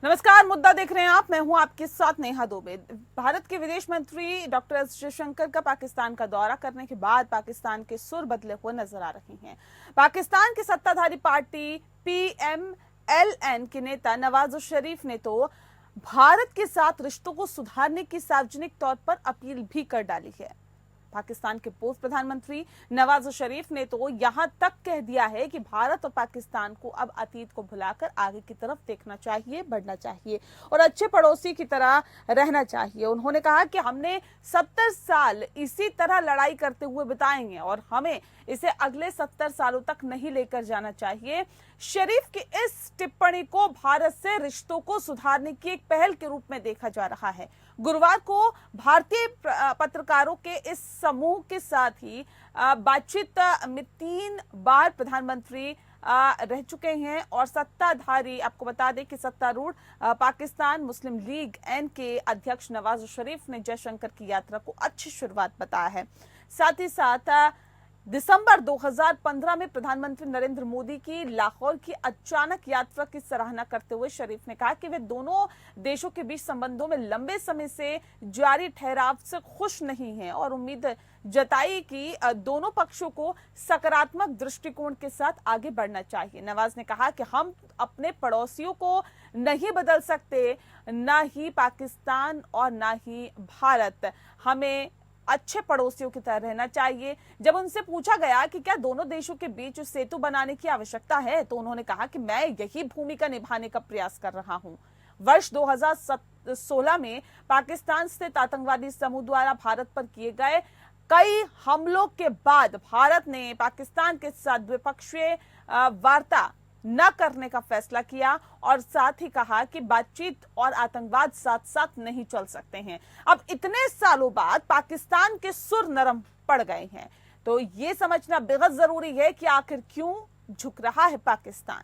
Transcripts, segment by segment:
नमस्कार, मुद्दा देख रहे हैं आप। मैं हूं आपके साथ नेहा दुबे। भारत के विदेश मंत्री डॉक्टर एस जयशंकर का पाकिस्तान का दौरा करने के बाद पाकिस्तान के सुर बदले हुए नजर आ रहे हैं। पाकिस्तान की सत्ताधारी पार्टी PMLN के नेता नवाज शरीफ ने तो भारत के साथ रिश्तों को सुधारने की सार्वजनिक तौर पर अपील भी कर डाली है। पाकिस्तान के पूर्व प्रधानमंत्री नवाज शरीफ ने तो यहां तक कह दिया है कि भारत और पाकिस्तान को अब अतीत को भुलाकर आगे की तरफ देखना चाहिए, बढ़ना चाहिए और अच्छे पड़ोसी की तरह रहना चाहिए। उन्होंने कहा कि हमने 70 साल इसी तरह लड़ाई करते हुए बिताएंगे और हमें इसे अगले 70 सालों तक नहीं लेकर जाना चाहिए। शरीफ की इस टिप्पणी को भारत से रिश्तों को सुधारने की एक पहल के रूप में देखा जा रहा है। गुरुवार को भारतीय पत्रकारों के इस समूह के साथ ही बातचीत में 3 बार प्रधानमंत्री रह चुके हैं और सत्ताधारी, आपको बता दें कि सत्तारूढ़ पाकिस्तान मुस्लिम लीग एन के अध्यक्ष नवाज शरीफ ने जयशंकर की यात्रा को अच्छी शुरुआत बताया है। साथ ही साथ दिसंबर 2015 में प्रधानमंत्री नरेंद्र मोदी की लाहौर की अचानक यात्रा की सराहना करते हुए शरीफ ने कहा कि वे दोनों देशों के बीच संबंधों में लंबे समय से जारी ठहराव से खुश नहीं हैं और उम्मीद जताई कि दोनों पक्षों को सकारात्मक दृष्टिकोण के साथ आगे बढ़ना चाहिए। नवाज ने कहा कि हम अपने पड़ोसियों को नहीं बदल सकते, ना ही पाकिस्तान और ना ही भारत। हमें अच्छे पड़ोसियों की तरह रहना चाहिए। जब उनसे पूछा गया कि क्या दोनों देशों के बीच सेतु बनाने की आवश्यकता है, तो उन्होंने कहा कि मैं यही भूमिका निभाने का प्रयास कर रहा हूं। वर्ष 2016 में पाकिस्तान स्थित आतंकवादी समूह द्वारा भारत पर किए गए कई हमलों के बाद भारत ने पाकिस्तान के साथ द्विपक्षीय वार्ता न करने का फैसला किया और साथ ही कहा कि बातचीत और आतंकवाद साथ साथ नहीं चल सकते हैं। अब इतने सालों बाद पाकिस्तान के सुर नरम पड़ गए हैं, तो ये समझना बेहद जरूरी है कि आखिर क्यों झुक रहा है पाकिस्तान।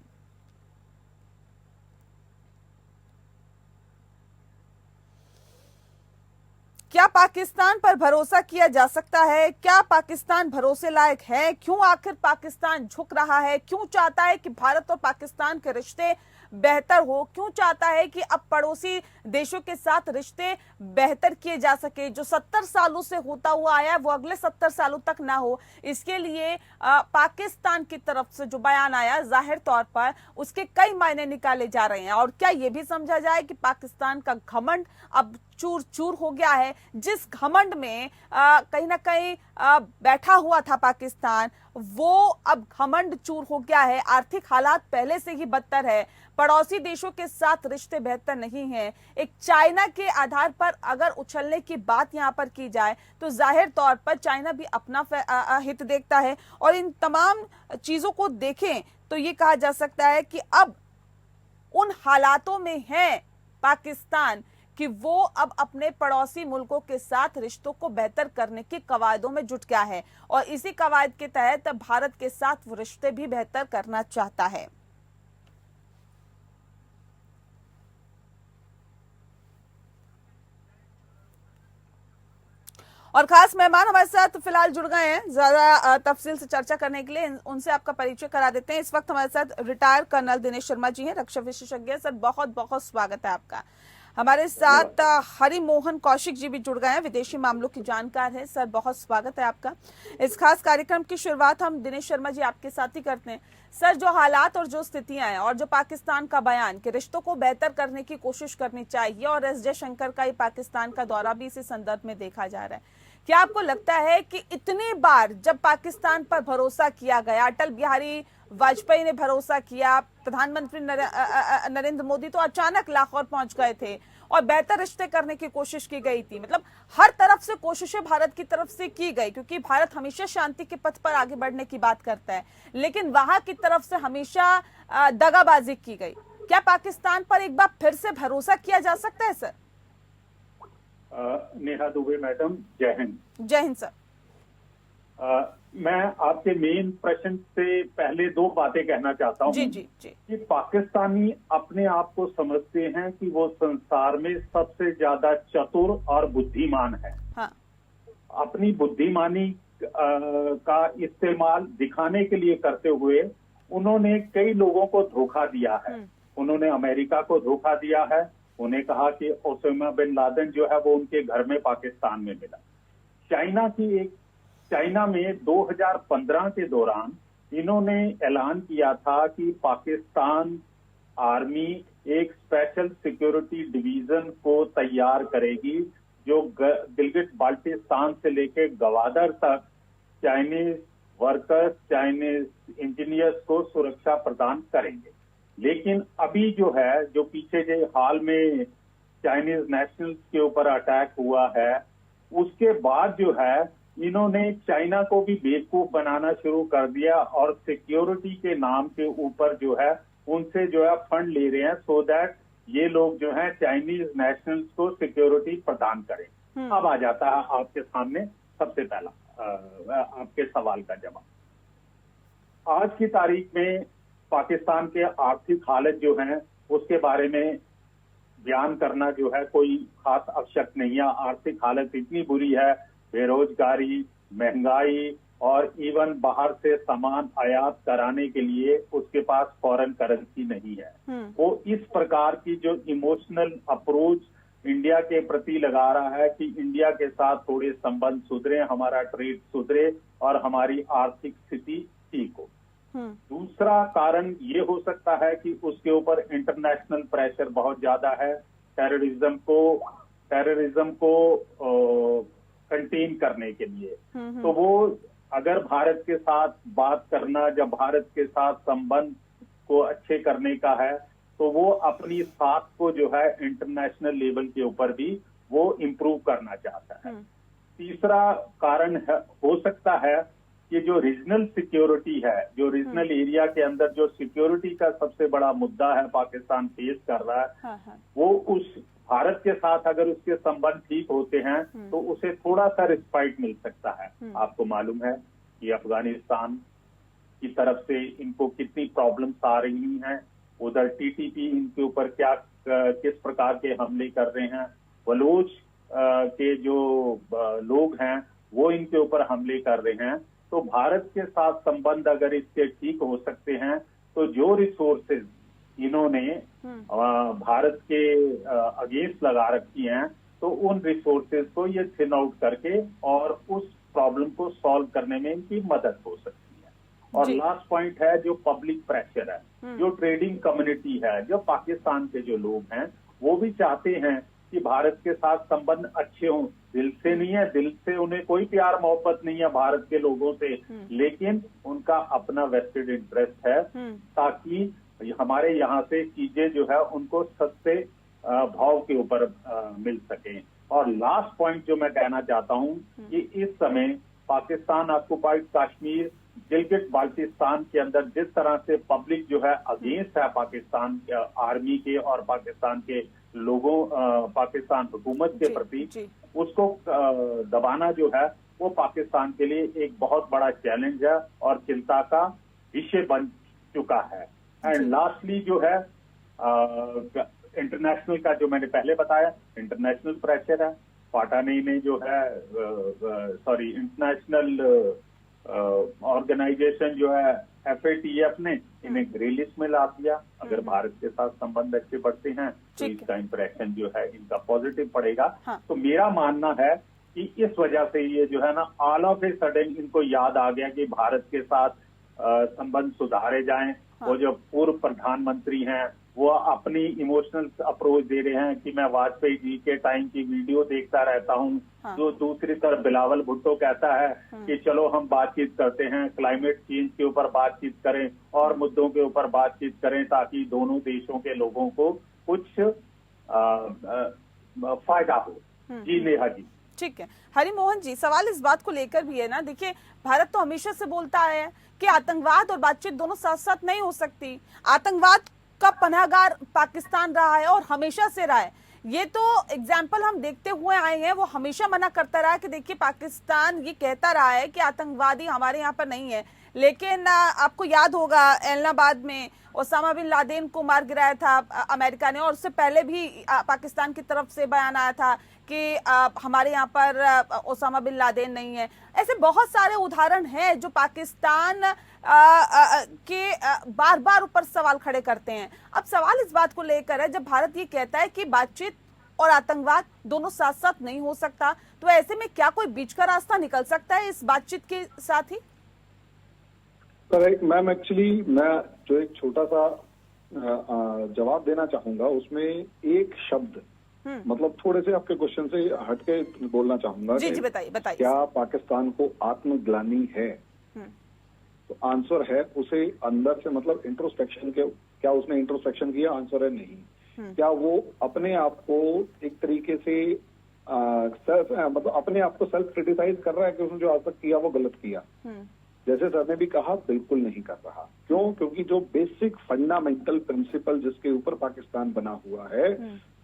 क्या पाकिस्तान पर भरोसा किया जा सकता है? क्या पाकिस्तान भरोसे लायक है? क्यों आखिर पाकिस्तान झुक रहा है? क्यों चाहता है कि भारत और पाकिस्तान के रिश्ते बेहतर हो? क्यों चाहता है कि अब पड़ोसी देशों के साथ रिश्ते बेहतर किए जा सके? जो 70 सालों से होता हुआ आया है वो अगले 70 सालों तक ना हो, इसके लिए पाकिस्तान की तरफ से जो बयान आया, जाहिर तौर पर उसके कई मायने निकाले जा रहे हैं। और क्या ये भी समझा जाए कि पाकिस्तान का घमंड अब चूर चूर हो गया है? जिस घमंड में कहीं ना कहीं बैठा हुआ था पाकिस्तान, वो अब घमंड चूर हो गया है। आर्थिक हालात पहले से ही बदतर है, पड़ोसी देशों के साथ रिश्ते बेहतर नहीं हैं। एक चाइना के आधार पर अगर उछलने की बात यहां पर की जाए तो जाहिर तौर पर चाइना भी अपना हित देखता है और इन तमाम चीजों को देखें तो ये कहा जा सकता है कि अब उन हालातों में है पाकिस्तान कि वो अब अपने पड़ोसी मुल्कों के साथ रिश्तों को बेहतर करने की कवायदों में जुट गया है और इसी कवायद के तहत भारत के साथ वो रिश्ते भी बेहतर करना चाहता है। और खास मेहमान हमारे साथ फिलहाल जुड़ गए हैं ज्यादा तफसील से चर्चा करने के लिए। उनसे आपका परिचय करा देते हैं। इस वक्त हमारे साथ रिटायर्ड कर्नल दिनेश शर्मा जी हैं, रक्षा विशेषज्ञ। सर, बहुत बहुत स्वागत है आपका। हमारे साथ हरिमोहन कौशिक जी भी जुड़ गए हैं, विदेशी मामलों की जानकार है। सर, बहुत स्वागत है आपका। इस खास कार्यक्रम की शुरुआत हम दिनेश शर्मा जी आपके साथ ही करते हैं। सर, जो हालात और जो स्थितियां हैं और जो पाकिस्तान का बयान कि रिश्तों को बेहतर करने की कोशिश करनी चाहिए और एस जयशंकर का ही पाकिस्तान का दौरा भी इसी संदर्भ में देखा जा रहा है, क्या आपको लगता है कि इतनी बार जब पाकिस्तान पर भरोसा किया गया, अटल बिहारी वाजपेयी ने भरोसा किया, प्रधानमंत्री नरेंद्र मोदी तो अचानक लाहौर पहुंच गए थे और बेहतर रिश्ते करने की कोशिश की गई थी, मतलब हर तरफ से कोशिशें भारत की तरफ से की गई क्योंकि भारत हमेशा शांति के पथ पर आगे बढ़ने की बात करता है, लेकिन वहां की तरफ से हमेशा दगाबाजी की गई। क्या पाकिस्तान पर एक बार फिर से भरोसा किया जा सकता है? सर नेहा दुबे मैडम, जय हिंद। जय हिंद सर। मैं आपके मेन प्रश्न से पहले 2 बातें कहना चाहता हूँ कि पाकिस्तानी अपने आप को समझते हैं कि वो संसार में सबसे ज्यादा चतुर और बुद्धिमान है। हाँ। अपनी बुद्धिमानी का इस्तेमाल दिखाने के लिए करते हुए उन्होंने कई लोगों को धोखा दिया है। उन्होंने अमेरिका को धोखा दिया है। उन्हें कहा कि ओसामा बिन लादेन जो है वो उनके घर में पाकिस्तान में मिला। चाइना में 2015 के दौरान इन्होंने ऐलान किया था कि पाकिस्तान आर्मी एक स्पेशल सिक्योरिटी डिवीजन को तैयार करेगी जो गिलगित बाल्टिस्तान से लेकर गवादर तक चाइनीज वर्कर्स, चाइनीज इंजीनियर्स को सुरक्षा प्रदान करेंगे। लेकिन अभी जो है, जो पीछे जो हाल में चाइनीज नेशनल्स के ऊपर अटैक हुआ है, उसके बाद जो है इन्होंने चाइना को भी बेवकूफ बनाना शुरू कर दिया और सिक्योरिटी के नाम के ऊपर जो है उनसे जो है फंड ले रहे हैं सो दैट ये लोग जो है चाइनीज नेशनल्स को सिक्योरिटी प्रदान करें। अब आ जाता है आपके सामने सबसे पहला आपके सवाल का जवाब। आज की तारीख में पाकिस्तान के आर्थिक हालत जो है उसके बारे में बयान करना जो है कोई खास आवश्यक नहीं है। आर्थिक हालत इतनी बुरी है, बेरोजगारी, महंगाई और इवन बाहर से सामान आयात कराने के लिए उसके पास फॉरेन करेंसी नहीं है। वो इस प्रकार की जो इमोशनल अप्रोच इंडिया के प्रति लगा रहा है कि इंडिया के साथ थोड़े संबंध सुधरे, हमारा ट्रेड सुधरे और हमारी आर्थिक स्थिति ठीक हो। दूसरा कारण ये हो सकता है कि उसके ऊपर इंटरनेशनल प्रेशर बहुत ज्यादा है टेररिज्म को कंटेन करने के लिए। तो वो अगर भारत के साथ बात करना, जब भारत के साथ संबंध को अच्छे करने का है, तो वो अपनी साख को जो है इंटरनेशनल लेवल के ऊपर भी वो इम्प्रूव करना चाहता है। तीसरा कारण हो सकता है कि जो रीजनल सिक्योरिटी है, जो रीजनल एरिया के अंदर जो सिक्योरिटी का सबसे बड़ा मुद्दा है पाकिस्तान फेस कर रहा है, वो उस भारत के साथ अगर उसके संबंध ठीक होते हैं तो उसे थोड़ा सा रिस्पाइट मिल सकता है। आपको मालूम है कि अफगानिस्तान की तरफ से इनको कितनी प्रॉब्लम्स आ रही हैं, उधर टीटीपी इनके ऊपर किस प्रकार के हमले कर रहे हैं, बलूच के जो लोग हैं वो इनके ऊपर हमले कर रहे हैं। तो भारत के साथ संबंध अगर इसके ठीक हो सकते हैं तो जो रिसोर्सेज इन्होंने भारत के अगेंस्ट लगा रखी हैं तो उन रिसोर्सेज को ये थिन आउट करके और उस प्रॉब्लम को सॉल्व करने में इनकी मदद हो सकती है। और लास्ट पॉइंट है जो पब्लिक प्रेशर है, जो ट्रेडिंग कम्युनिटी है, जो पाकिस्तान के जो लोग हैं वो भी चाहते हैं कि भारत के साथ संबंध अच्छे हों। दिल से नहीं है, दिल से उन्हें कोई प्यार मोहब्बत नहीं है भारत के लोगों से, लेकिन उनका अपना वेस्टेड इंटरेस्ट है ताकि हमारे यहाँ से चीजें जो है उनको सस्ते भाव के ऊपर मिल सके। और लास्ट पॉइंट जो मैं कहना चाहता हूँ कि इस समय पाकिस्तान ऑक्युपाइड कश्मीर, गिलगित बाल्टिस्तान के अंदर जिस तरह से पब्लिक जो है अगेंस्ट है पाकिस्तान आर्मी के और पाकिस्तान के लोगों, पाकिस्तान हुकूमत के प्रति, उसको दबाना जो है वो पाकिस्तान के लिए एक बहुत बड़ा चैलेंज है और चिंता का विषय बन चुका है। एंड लास्टली जो है इंटरनेशनल का, जो मैंने पहले बताया, इंटरनेशनल प्रेशर है। पाटानी ने जो है इंटरनेशनल ऑर्गेनाइजेशन जो है FATF ने इन्हें ग्रे लिस्ट में ला दिया। अगर भारत के साथ संबंध अच्छे बढ़ते हैं तो इसका इंप्रेशन जो है इनका पॉजिटिव पड़ेगा। तो मेरा मानना है कि इस वजह से ये जो है ना ऑल ऑफ ए सडन इनको याद आ गया कि भारत के साथ संबंध सुधारे जाएं। वो जो पूर्व प्रधानमंत्री हैं वो अपनी इमोशनल अप्रोच दे रहे हैं कि मैं वाजपेयी जी के टाइम की वीडियो देखता रहता हूं। जो दूसरी तरफ बिलावल भुट्टो कहता है कि चलो हम बातचीत करते हैं, क्लाइमेट चेंज के ऊपर बातचीत करें और मुद्दों के ऊपर बातचीत करें ताकि दोनों देशों के लोगों को कुछ फायदा हो। जी नेहा जी। ठीक है हरि मोहन जी, सवाल इस बात को लेकर भी है ना, देखिए भारत तो हमेशा से बोलता है कि आतंकवाद और बातचीत दोनों साथ साथ नहीं हो सकती। आतंकवाद का पनाहगार पाकिस्तान रहा है और हमेशा से रहा है। ये तो एग्जाम्पल हम देखते हुए आए हैं। वो हमेशा मना करता रहा कि देखिए पाकिस्तान ये कहता रहा है कि आतंकवादी हमारे यहाँ पर नहीं है, लेकिन आपको याद होगा एलनाबाद में ओसामा बिन लादेन को मार गिराया था अमेरिका ने, और उससे पहले भी पाकिस्तान की तरफ से बयान आया था कि हमारे यहाँ पर ओसामा बिन लादेन नहीं है। ऐसे बहुत सारे उदाहरण हैं जो पाकिस्तान के बार बार ऊपर सवाल खड़े करते हैं। अब सवाल इस बात को लेकर है, जब भारत ये कहता है कि बातचीत और आतंकवाद दोनों साथ साथ नहीं हो सकता, तो ऐसे में क्या कोई बीच का रास्ता निकल सकता है इस बातचीत के साथ ही? मैम एक्चुअली मैं जो एक छोटा सा जवाब देना चाहूंगा, उसमें एक शब्द मतलब थोड़े से आपके क्वेश्चन से हटके बोलना चाहूंगा। जी बताइए बताइए। क्या पाकिस्तान को आत्मग्लानि है? तो आंसर है उसे अंदर से, मतलब इंट्रोस्पेक्शन के, क्या उसने इंट्रोस्पेक्शन किया? आंसर है नहीं। क्या वो अपने आप को एक तरीके से मतलब अपने आप को सेल्फ क्रिटिसाइज कर रहा है कि उसने जो आज तक किया वो गलत किया? जैसे सर ने भी कहा, बिल्कुल नहीं कर रहा। क्यों? क्योंकि जो बेसिक फंडामेंटल प्रिंसिपल जिसके ऊपर पाकिस्तान बना हुआ है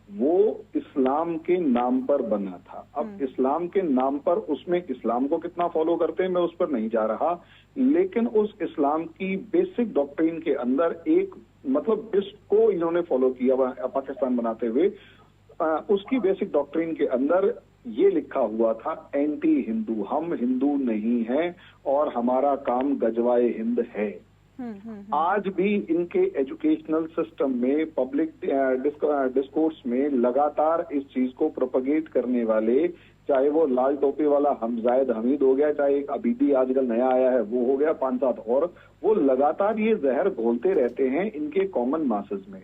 वो इस्लाम के नाम पर बना था। अब इस्लाम के नाम पर, उसमें इस्लाम को कितना फॉलो करते हैं मैं उस पर नहीं जा रहा, लेकिन उस इस्लाम की बेसिक डॉक्ट्रिन के अंदर एक, मतलब जिसको इन्होंने फॉलो किया पाकिस्तान बनाते हुए, उसकी बेसिक डॉक्ट्रिन के अंदर ये लिखा हुआ था, एंटी हिंदू, हम हिंदू नहीं हैं और हमारा काम गजवाए हिंद है। आज भी इनके एजुकेशनल सिस्टम में, पब्लिक डिस्कोर्स में लगातार इस चीज को प्रोपगेट करने वाले, चाहे वो लाल टोपी वाला हमजायद हमीद हो गया, चाहे एक अबीदी आजकल नया आया है वो हो गया, 5-7 और, वो लगातार ये जहर घोलते रहते हैं इनके कॉमन मासेस में।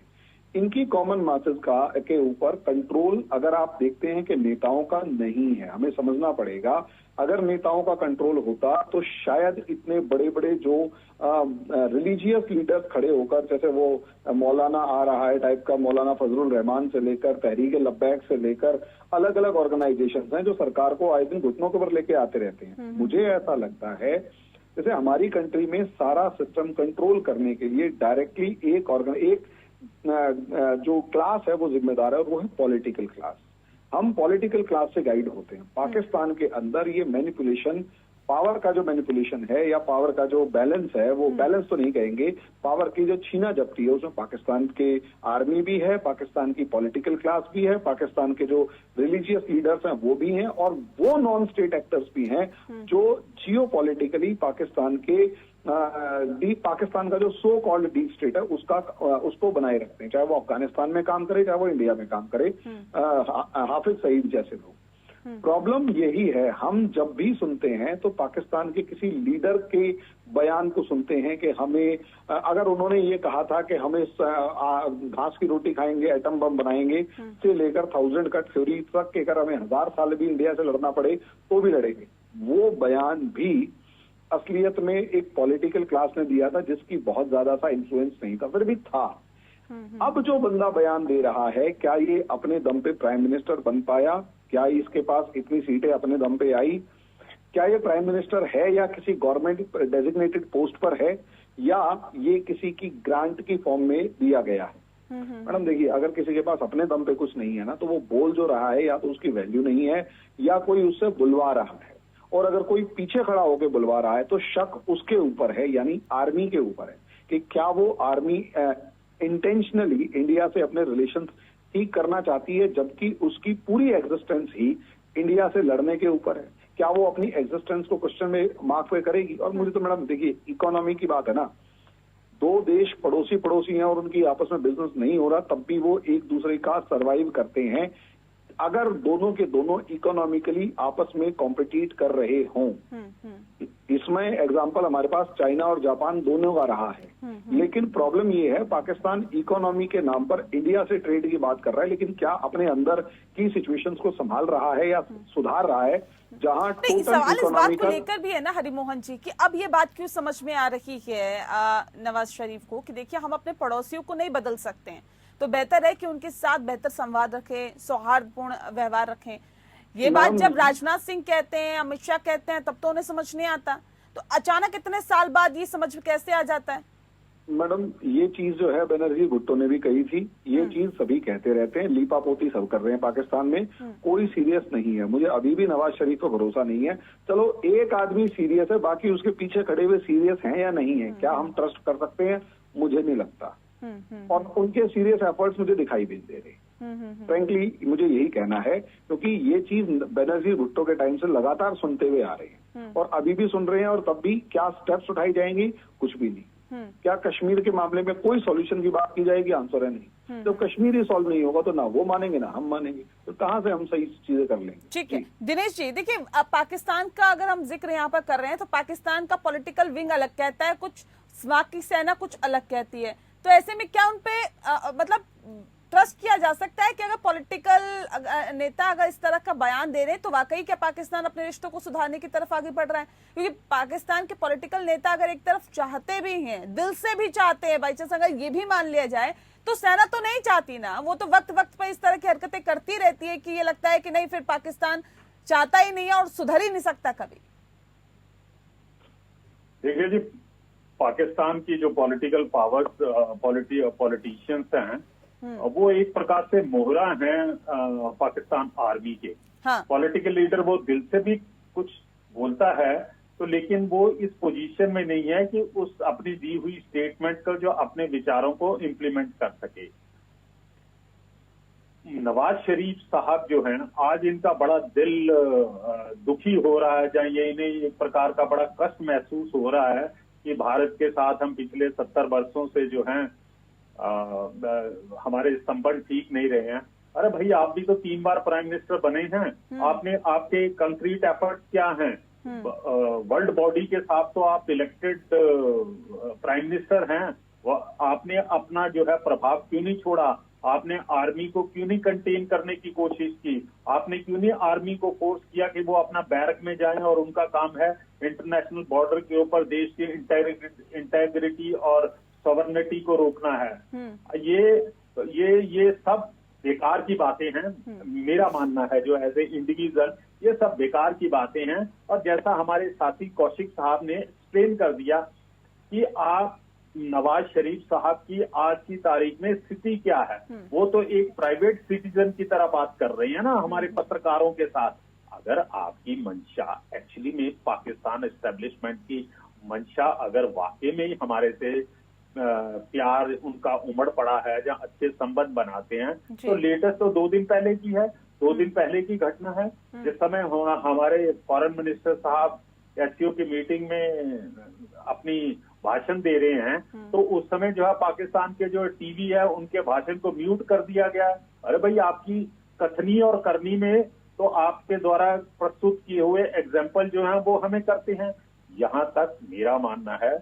इनकी कॉमन मासेस के ऊपर कंट्रोल अगर आप देखते हैं कि नेताओं का नहीं है, हमें समझना पड़ेगा। अगर नेताओं का कंट्रोल होता तो शायद इतने बड़े बड़े जो रिलीजियस लीडर्स खड़े होकर, जैसे वो मौलाना आ रहा है टाइप का, मौलाना फजलुर रहमान से लेकर तहरीक लब्बैक से लेकर अलग अलग ऑर्गेनाइजेशंस हैं जो सरकार को आए दिन घुटनों के ऊपर लेके आते रहते हैं। मुझे ऐसा लगता है जैसे हमारी कंट्री में सारा सिस्टम कंट्रोल करने के लिए डायरेक्टली एक जो क्लास है वो जिम्मेदार है, और वो है पॉलिटिकल क्लास। हम पॉलिटिकल क्लास से गाइड होते हैं। पाकिस्तान के अंदर ये मैनिपुलेशन, पावर का जो मैनिपुलेशन है या पावर का जो बैलेंस है, वो बैलेंस तो नहीं कहेंगे, पावर की जो छीना जब्ती है उसमें पाकिस्तान के आर्मी भी है, पाकिस्तान की पॉलिटिकल क्लास भी है, पाकिस्तान के जो रिलीजियस लीडर्स हैं वो भी हैं, और वो नॉन स्टेट एक्टर्स भी हैं जो जियो पॉलिटिकली पाकिस्तान के पाकिस्तान का जो सो कॉल्ड डीप स्टेट है उसको बनाए रखते हैं, चाहे वो अफगानिस्तान में काम करे, चाहे वो इंडिया में काम करे, हाफिज सईद जैसे लोग। प्रॉब्लम यही है, हम जब भी सुनते हैं तो पाकिस्तान के किसी लीडर के बयान को सुनते हैं कि हमें, अगर उन्होंने ये कहा था कि हमें घास की रोटी खाएंगे, एटम बम बनाएंगे, से लेकर 1000 कट थ्योरी तक के, अगर हमें 1000 साल भी इंडिया से लड़ना पड़े तो भी लड़ेंगे, वो बयान भी असलियत में एक पॉलिटिकल क्लास ने दिया था जिसकी बहुत ज्यादा सा इन्फ्लुएंस नहीं था, फिर भी था। अब जो बंदा बयान दे रहा है, क्या ये अपने दम पे प्राइम मिनिस्टर बन पाया? क्या इसके पास इतनी सीटें अपने दम पे आई? क्या ये प्राइम मिनिस्टर है या किसी गवर्नमेंट डेजिग्नेटेड पोस्ट पर है, या ये किसी की ग्रांट की फॉर्म में दिया गया है? मैडम देखिए, अगर किसी के पास अपने दम पे कुछ नहीं है ना, तो वो बोल जो रहा है या तो उसकी वैल्यू नहीं है या कोई उससे बुलवा रहा है, और अगर कोई पीछे खड़ा होकर बुलवा रहा है तो शक उसके ऊपर है, यानी आर्मी के ऊपर है कि क्या वो आर्मी इंटेंशनली इंडिया से अपने रिलेशन ठीक करना चाहती है, जबकि उसकी पूरी एग्जिस्टेंस ही इंडिया से लड़ने के ऊपर है। क्या वो अपनी एग्जिस्टेंस को क्वेश्चन में मार्क पे करेगी? और मुझे तो मैडम देखिए, इकोनॉमी की बात है ना, दो देश पड़ोसी हैं और उनकी आपस में बिजनेस नहीं हो रहा, तब भी वो एक दूसरे का सर्वाइव करते हैं। अगर दोनों के दोनों इकोनॉमिकली आपस में कॉम्पिटिट कर रहे हों, इसमें एग्जांपल हमारे पास चाइना और जापान दोनों का रहा है, लेकिन प्रॉब्लम ये है, पाकिस्तान इकोनॉमी के नाम पर इंडिया से ट्रेड की बात कर रहा है, लेकिन क्या अपने अंदर की सिचुएशंस को संभाल रहा है या सुधार रहा है? जहां सवाल इस बात को लेकर भी है ना हरिमोहन जी, कि अब ये बात क्यों समझ में आ रही है नवाज शरीफ को कि देखिए, हम अपने पड़ोसियों को नहीं बदल सकते हैं, तो बेहतर है कि उनके साथ बेहतर संवाद रखें, सौहार्दपूर्ण व्यवहार रखें। ये बात जब राजनाथ सिंह कहते हैं, अमित शाह कहते हैं, तब तो उन्हें समझ नहीं आता, तो अचानक इतने साल बाद ये समझ कैसे आ जाता है? मैडम, ये चीज जो है बनर्जी भुट्टो ने भी कही थी, ये चीज सभी कहते रहते हैं, लीपापोती सब कर रहे हैं पाकिस्तान में, कोई सीरियस नहीं है। मुझे अभी भी नवाज शरीफ पर भरोसा नहीं है। चलो एक आदमी सीरियस है, बाकी उसके पीछे खड़े हुए सीरियस हैं या नहीं है, क्या हम ट्रस्ट कर सकते हैं? मुझे नहीं लगता, और उनके सीरियस एफर्ट्स मुझे दिखाई भी दे रहे। फ्रेंकली मुझे यही कहना है, क्योंकि ये चीज बेनजीर भुट्टो के टाइम से लगातार सुनते हुए आ रहे हैं और अभी भी सुन रहे हैं, और तब भी क्या स्टेप्स उठाई जाएंगी, कुछ भी नहीं। क्या कश्मीर के मामले में कोई सॉल्यूशन की बात की जाएगी? आंसर है नहीं। जब कश्मीर ही सॉल्व नहीं होगा तो ना वो मानेंगे ना हम मानेंगे, तो कहाँ से हम सही चीजें कर लेंगे? ठीक है दिनेश जी, देखिए अब पाकिस्तान का अगर हम जिक्र यहाँ पर कर रहे हैं तो पाकिस्तान का पॉलिटिकल विंग अलग कहता है, कुछ वहाँ की सेना कुछ अलग कहती है, तो ऐसे में क्या उनपे मतलब ट्रस्ट किया जा सकता है कि अगर पॉलिटिकल नेता अगर इस तरह का बयान दे रहे हैं तो वाकई क्या पाकिस्तान अपने रिश्तों को सुधारने की तरफ आगे बढ़ रहा है? क्योंकि पाकिस्तान के पॉलिटिकल नेता अगर एक तरफ चाहते भी हैं, दिल से भी चाहते हैं, बाई चांस अगर ये भी मान लिया जाए तो सेना तो नहीं चाहती ना, वो तो वक्त वक्त पर इस तरह की हरकतें करती रहती है कि ये लगता है कि नहीं फिर पाकिस्तान चाहता ही नहीं है और सुधर ही नहीं सकता कभी। देखिए जी, पाकिस्तान की जो पॉलिटिकल पावर्स पॉलिटिशियंस हैं वो एक प्रकार से मोहरा हैं पाकिस्तान आर्मी के। पॉलिटिकल लीडर वो दिल से भी कुछ बोलता है तो, लेकिन वो इस पोजीशन में नहीं है कि उस अपनी दी हुई स्टेटमेंट का जो अपने विचारों को इम्प्लीमेंट कर सके। नवाज शरीफ साहब जो हैं, आज इनका बड़ा दिल दुखी हो रहा है, या ये इन्हें एक प्रकार का बड़ा कष्ट महसूस हो रहा है कि भारत के साथ हम पिछले 70 वर्षों से जो हैं हमारे संबंध ठीक नहीं रहे हैं। अरे भाई, आप भी तो 3 बार प्राइम मिनिस्टर बने हैं, आपके कंक्रीट एफर्ट क्या हैं? वर्ल्ड बॉडी के साथ तो आप इलेक्टेड प्राइम मिनिस्टर हैं, आपने अपना जो है प्रभाव क्यों नहीं छोड़ा? आपने आर्मी को क्यों नहीं कंटेन करने की कोशिश की? आपने क्यों नहीं आर्मी को फोर्स किया कि वो अपना बैरक में जाएं और उनका काम है इंटरनेशनल बॉर्डर के ऊपर देश की इंटेग्रिटी और सॉवरेनिटी को रोकना है? ये सब बेकार की बातें हैं, मेरा मानना है जो एज ए इंडिविजुअल, ये सब बेकार की बातें हैं। और जैसा हमारे साथी कौशिक साहब ने एक्सप्लेन कर दिया कि आप नवाज शरीफ साहब की आज की तारीख में स्थिति क्या है, वो तो एक प्राइवेट सिटीजन की तरह बात कर रहे हैं ना हमारे पत्रकारों के साथ। अगर आपकी मंशा एक्चुअली में पाकिस्तान एस्टेब्लिशमेंट की मंशा अगर वाकई में ही हमारे से प्यार उनका उमड़ पड़ा है या अच्छे संबंध बनाते हैं, तो लेटेस्ट तो 2 दिन पहले की है, 2 दिन पहले की घटना है, जिस समय हमारे फॉरेन मिनिस्टर साहब एससीओ की मीटिंग में अपनी भाषण दे रहे हैं, तो उस समय जो है पाकिस्तान के जो टीवी है उनके भाषण को म्यूट कर दिया गया। अरे भाई, आपकी कथनी और करनी में तो आपके द्वारा प्रस्तुत किए हुए एग्जाम्पल जो है वो हमें करते हैं। यहाँ तक मेरा मानना है,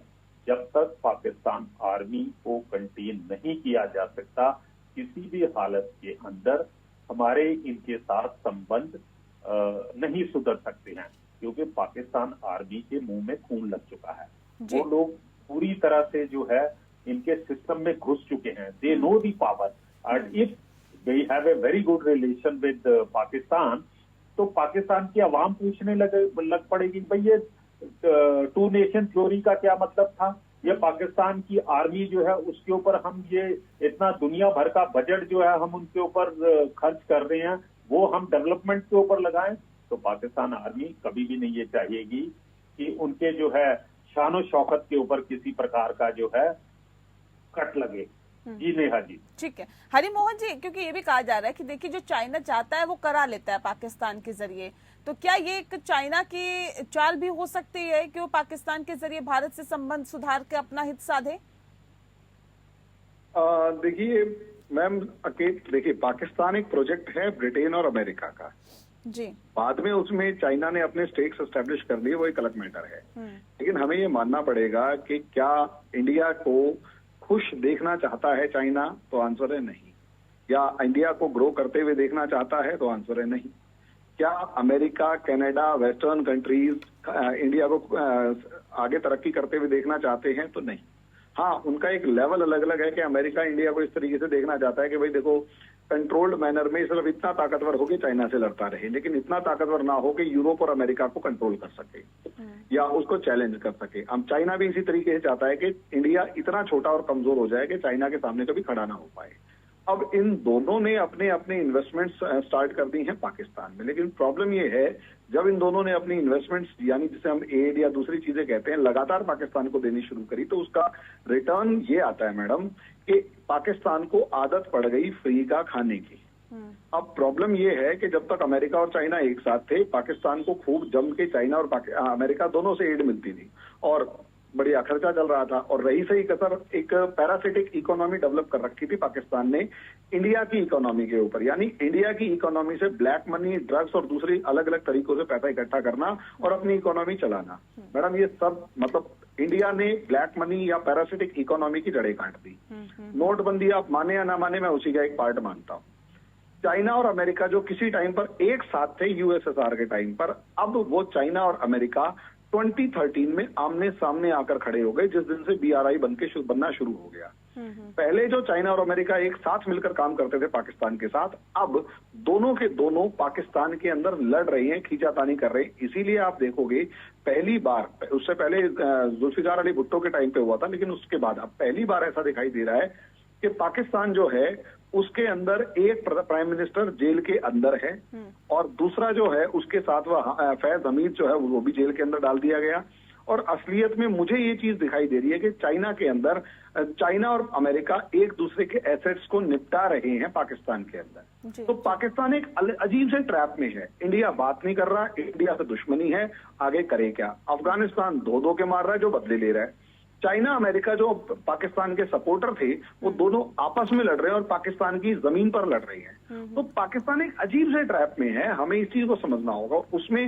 जब तक पाकिस्तान आर्मी को कंटेन नहीं किया जा सकता, किसी भी हालत के अंदर हमारे इनके साथ संबंध नहीं सुधर सकते हैं, क्योंकि पाकिस्तान आर्मी के मुंह में खून लग चुका है। वो लोग पूरी तरह से जो है इनके सिस्टम में घुस चुके हैं। They know the power and if they have a very good relation with Pakistan, तो पाकिस्तान की आवाम पूछने लग पड़ेगी भाई ये 2 नेशन थ्योरी का क्या मतलब था? ये पाकिस्तान की आर्मी जो है उसके ऊपर हम ये इतना दुनिया भर का बजट जो है हम उनके ऊपर खर्च कर रहे हैं, वो हम डेवलपमेंट के ऊपर लगाएं? तो पाकिस्तान आर्मी कभी भी नहीं ये चाहेगी कि उनके जो है शानो शौकत के ऊपर किसी प्रकार का जो है कट लगे। जी नेहा जी, ठीक है हरिमोहन जी, क्योंकि ये भी कहा जा रहा है कि देखिए जो चाइना चाहता है वो करा लेता है पाकिस्तान के जरिए, तो क्या ये एक चाइना की चाल भी हो सकती है कि वो पाकिस्तान के जरिए भारत से संबंध सुधार के अपना हित साधे? देखिए मैम, देखिए पाकिस्तान एक प्रोजेक्ट है ब्रिटेन और अमेरिका का जी, बाद में उसमें चाइना ने अपने स्टेक्स एस्टेब्लिश कर लिए, वो एक अलग मैटर है। लेकिन हमें ये मानना पड़ेगा कि क्या इंडिया को खुश देखना चाहता है चाइना? तो आंसर है नहीं। या इंडिया को ग्रो करते हुए देखना चाहता है? तो आंसर है नहीं। क्या America, Canada, western countries India को आगे तरक्की करते हुए देखना चाहते हैं? तो नहीं। हाँ, उनका एक लेवल अलग अलग है कि अमेरिका इंडिया को इस तरीके से देखना चाहता है कि भाई देखो, कंट्रोल्ड मैनर में सिर्फ इतना ताकतवर हो कि चाइना से लड़ता रहे, लेकिन इतना ताकतवर ना हो कि यूरोप और अमेरिका को कंट्रोल कर सके या उसको चैलेंज कर सके। अब चाइना भी इसी तरीके से चाहता है कि इंडिया इतना छोटा और कमजोर हो जाए कि चाइना के सामने कभी खड़ा ना हो पाए। अब इन दोनों ने अपने अपने इन्वेस्टमेंट्स स्टार्ट कर दी हैं पाकिस्तान में, लेकिन प्रॉब्लम ये है जब इन दोनों ने अपनी इन्वेस्टमेंट्स यानी जिसे हम एड या दूसरी चीजें कहते हैं लगातार पाकिस्तान को देनी शुरू करी, तो उसका रिटर्न ये आता है मैडम कि पाकिस्तान को आदत पड़ गई फ्री का खाने की। अब प्रॉब्लम ये है कि जब तक अमेरिका और चाइना एक साथ थे, पाकिस्तान को खूब जम के चाइना और अमेरिका दोनों से एड मिलती थी और बढ़िया खर्चा चल रहा था। और रही सही कसर, एक पैरासिटिक इकोनॉमी डेवलप कर रखी थी पाकिस्तान ने इंडिया की इकोनॉमी के ऊपर, यानी इंडिया की इकोनॉमी से ब्लैक मनी, ड्रग्स और दूसरी अलग अलग तरीकों से पैसा इकट्ठा करना और अपनी इकोनॉमी चलाना। मैडम ये सब मतलब इंडिया ने ब्लैक मनी या पैरासिटिक इकोनॉमी की जड़ें काट दी। नोटबंदी आप माने या ना माने, मैं उसी का एक पार्ट मानता हूँ। चाइना और अमेरिका जो किसी टाइम पर एक साथ थे यूएसएसआर के टाइम पर, अब वो चाइना और अमेरिका 2013 में आमने सामने आकर खड़े हो गए, जिस दिन से बीआरआई बनना शुरू हो गया। पहले जो चाइना और अमेरिका एक साथ मिलकर काम करते थे पाकिस्तान के साथ, अब दोनों के दोनों पाकिस्तान के अंदर लड़ रहे हैं, खींचातानी कर रहे हैं। इसीलिए आप देखोगे पहली बार, उससे पहले जुल्फिकार अली भुट्टो के टाइम पे हुआ था, लेकिन उसके बाद अब पहली बार ऐसा दिखाई दे रहा है कि पाकिस्तान जो है उसके अंदर एक प्राइम मिनिस्टर जेल के अंदर है और दूसरा जो है उसके साथ वह फैज हमीद जो है वो भी जेल के अंदर डाल दिया गया। और असलियत में मुझे ये चीज दिखाई दे रही है कि चाइना के अंदर, चाइना और अमेरिका एक दूसरे के एसेट्स को निपटा रहे हैं पाकिस्तान के अंदर। तो पाकिस्तान एक अजीब से ट्रैप में है। इंडिया बात नहीं कर रहा, इंडिया से दुश्मनी है, आगे करे क्या। अफगानिस्तान धो के मार रहा है जो बदले ले रहा है। चाइना अमेरिका जो पाकिस्तान के सपोर्टर थे वो दोनों आपस में लड़ रहे हैं और पाकिस्तान की जमीन पर लड़ रहे हैं। तो पाकिस्तान एक अजीब से ट्रैप में है, हमें इस चीज को समझना होगा। उसमें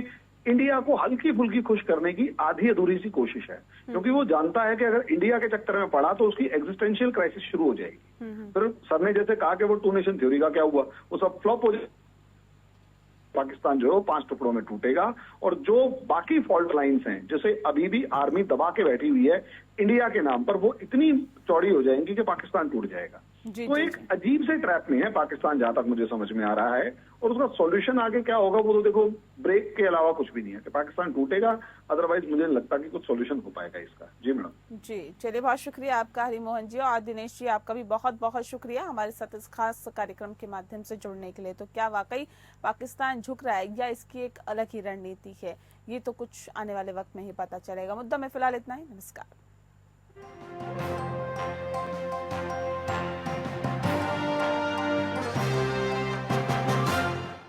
इंडिया को हल्की फुल्की खुश करने की आधी अधूरी सी कोशिश है, क्योंकि वो जानता है कि अगर इंडिया के चक्कर में पड़ा तो उसकी एग्जिस्टेंशियल क्राइसिस शुरू हो जाएगी। फिर सर ने जैसे कहा कि वो 2 नेशन थ्योरी का क्या हुआ, वो सब फ्लॉप हो जाए। पाकिस्तान जो है वो 5 टुकड़ों में टूटेगा और जो बाकी फॉल्ट लाइंस हैं, जैसे अभी भी आर्मी दबा के बैठी हुई है इंडिया के नाम पर, वो इतनी चौड़ी हो जाएंगी कि पाकिस्तान टूट जाएगा। तो एक अजीब से ट्रैप में है पाकिस्तान, जहां तक मुझे समझ में आ रहा है। और उसका सॉल्यूशन आगे क्या होगा वो तो देखो, ब्रेक के अलावा कुछ भी नहीं है कि पाकिस्तान टूटेगा, अदरवाइज मुझे नहीं लगता कि कुछ सॉल्यूशन हो पाएगा इसका। जी मैडम। जी चलिए, बहुत शुक्रिया आपका हरिमोहन जी। और दिनेश जी आपका भी बहुत बहुत शुक्रिया हमारे साथ इस खास कार्यक्रम के माध्यम से जुड़ने के लिए। तो क्या वाकई पाकिस्तान झुक रहा है या इसकी एक अलग ही रणनीति है, ये तो कुछ आने वाले वक्त में ही पता चलेगा। मुद्दा में फिलहाल इतना ही। नमस्कार।